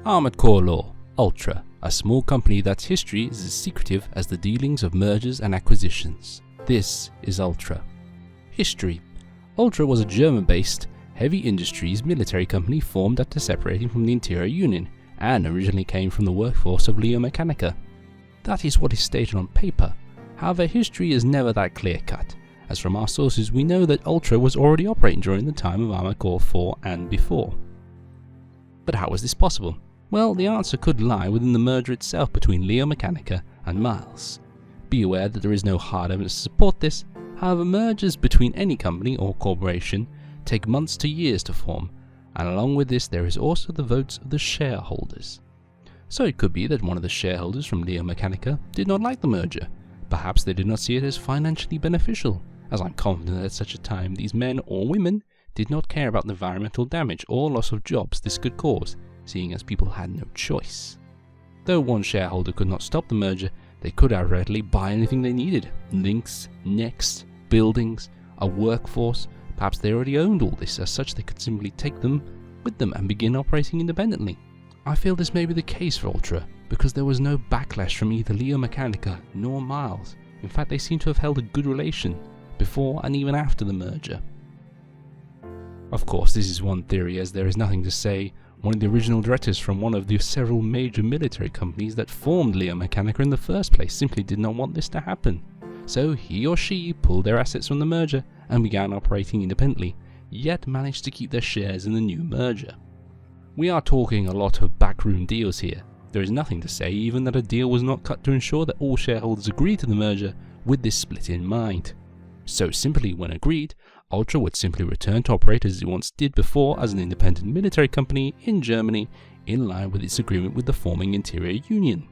Armored Core Law, Ultra, a small company that's history is as secretive as the dealings of mergers and acquisitions. This is Ultra. History. Ultra was a German-based, heavy industries military company formed after separating from the Interior Union, and originally came from the workforce of Leo Mechanica. That is what is stated on paper. However, history is never that clear-cut, as from our sources we know that Ultra was already operating during the time of Armored Core 4 and before. But how was this possible? Well, the answer could lie within the merger itself between Leo Mechanica and Miles. Be aware that there is no hard evidence to support this. However, mergers between any company or corporation take months to years to form, and along with this there is also the votes of the shareholders. So it could be that one of the shareholders from Leo Mechanica did not like the merger. Perhaps they did not see it as financially beneficial, as I'm confident that at such a time these men or women did not care about the environmental damage or loss of jobs this could cause, seeing as people had no choice. Though one shareholder could not stop the merger, they could outrightly buy anything they needed: links, next, buildings, a workforce. Perhaps they already owned all this, as such they could simply take them with them and begin operating independently. I feel this may be the case for Ultra, because there was no backlash from either Leo Mechanica nor Miles. In fact, they seem to have held a good relation before and even after the merger. Of course, this is one theory, as there is nothing to say one of the original directors from one of the several major military companies that formed Leo Mechanica in the first place simply did not want this to happen. So he or she pulled their assets from the merger and began operating independently, yet managed to keep their shares in the new merger. We are talking a lot of backroom deals here. There is nothing to say even that a deal was not cut to ensure that all shareholders agreed to the merger with this split in mind. So simply, when agreed, Ultra would simply return to operate as it once did before as an independent military company in Germany, in line with its agreement with the forming Interior Union.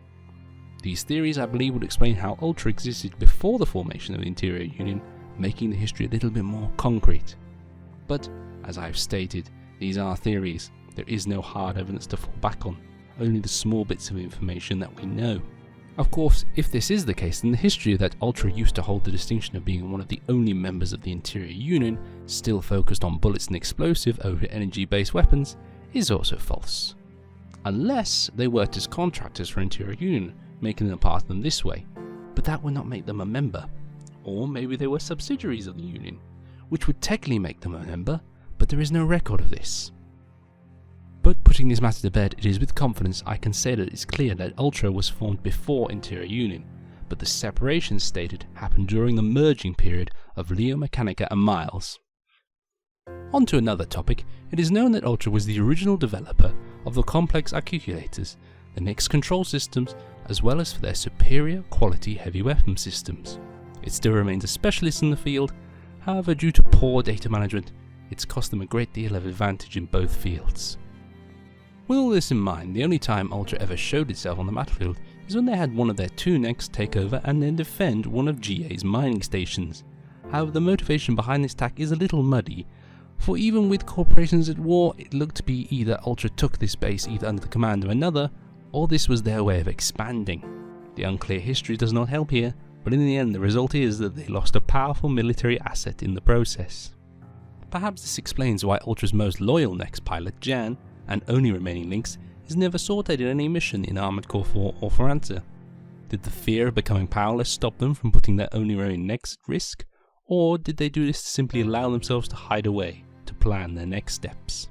These theories, I believe, would explain how Ultra existed before the formation of the Interior Union, making the history a little bit more concrete. But, as I have stated, these are theories. There is no hard evidence to fall back on, only the small bits of information that we know. Of course, if this is the case, then the history that Ultra used to hold the distinction of being one of the only members of the Interior Union still focused on bullets and explosive over energy-based weapons is also false. Unless they worked as contractors for Interior Union, making them part of them this way, but that would not make them a member. Or maybe they were subsidiaries of the Union, which would technically make them a member, but there is no record of this. But putting this matter to bed, it is with confidence I can say that it's clear that Ultra was formed before Interior Union, but the separation stated happened during the merging period of Leo Mechanica and Miles. On to another topic. It is known that Ultra was the original developer of the complex accumulators, the next control systems, as well as for their superior quality heavy weapon systems. It still remains a specialist in the field. However, due to poor data management, it's cost them a great deal of advantage in both fields. With all this in mind, the only time Ultra ever showed itself on the battlefield is when they had one of their two necks take over and then defend one of GA's mining stations. However, the motivation behind this attack is a little muddy, for even with corporations at war, it looked to be either Ultra took this base either under the command of another, or this was their way of expanding. The unclear history does not help here, but in the end the result is that they lost a powerful military asset in the process. Perhaps this explains why Ultra's most loyal next pilot, Jan, and only remaining links, is never sorted in any mission in Armored Core 4 or for Answer. Did the fear of becoming powerless stop them from putting their only remaining necks at risk, or did they do this to simply allow themselves to hide away to plan their next steps?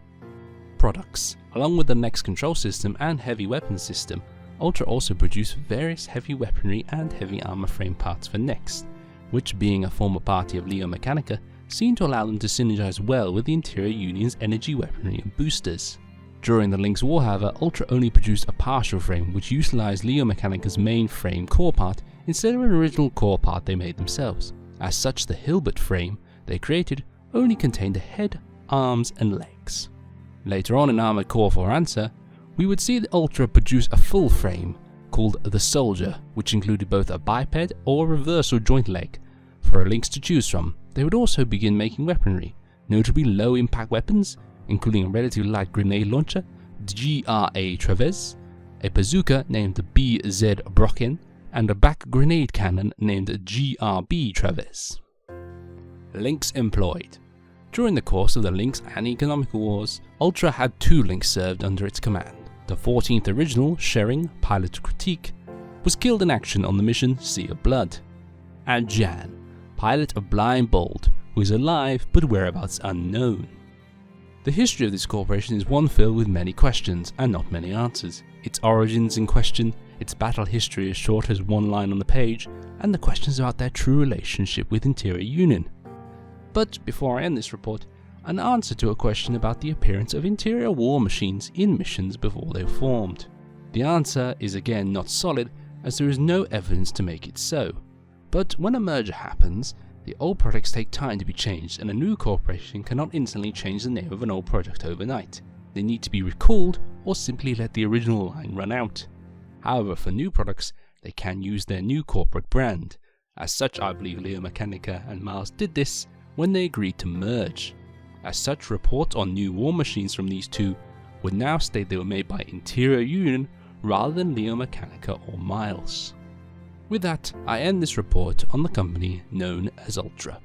Products. Along with the next control system and heavy weapons system, Ultra also produced various heavy weaponry and heavy armor frame parts for Next, which, being a former party of Leo Mechanica, seemed to allow them to synergize well with the Interior Union's energy weaponry and boosters. During the Lynx War, however, Ultra only produced a partial frame which utilized Leo Mechanica's main frame core part instead of an original core part they made themselves. As such, the Hilbert frame they created only contained a head, arms and legs. Later on in Armored Core 4 Answer, we would see the Ultra produce a full frame called the Soldier, which included both a biped or reversal joint leg. For a Lynx to choose from, they would also begin making weaponry, notably low impact weapons, including a relatively light grenade launcher, the GRA Traves, a bazooka named the BZ Brocken, and a back grenade cannon named GRB Traves. Lynx employed. During the course of the Lynx and Economical Wars, Ultra had two Lynx served under its command. The 14th original, Sharing, pilot critique, was killed in action on the mission Sea of Blood. And Jan, pilot of Blind Bold, who is alive but whereabouts unknown. The history of this corporation is one filled with many questions and not many answers. Its origins in question, its battle history as short as one line on the page, and the questions about their true relationship with Interior Union. But before I end this report, an answer to a question about the appearance of interior war machines in missions before they were formed. The answer is again not solid, as there is no evidence to make it so. But when a merger happens, the old projects take time to be changed, and a new corporation cannot instantly change the name of an old project overnight. They need to be recalled or simply let the original line run out. However, for new products, they can use their new corporate brand. As such, I believe Leo Mechanica and Miles did this when they agreed to merge. As such, reports on new war machines from these two would now state they were made by Interior Union rather than Leo Mechanica or Miles. With that, I end this report on the company known as Aldra.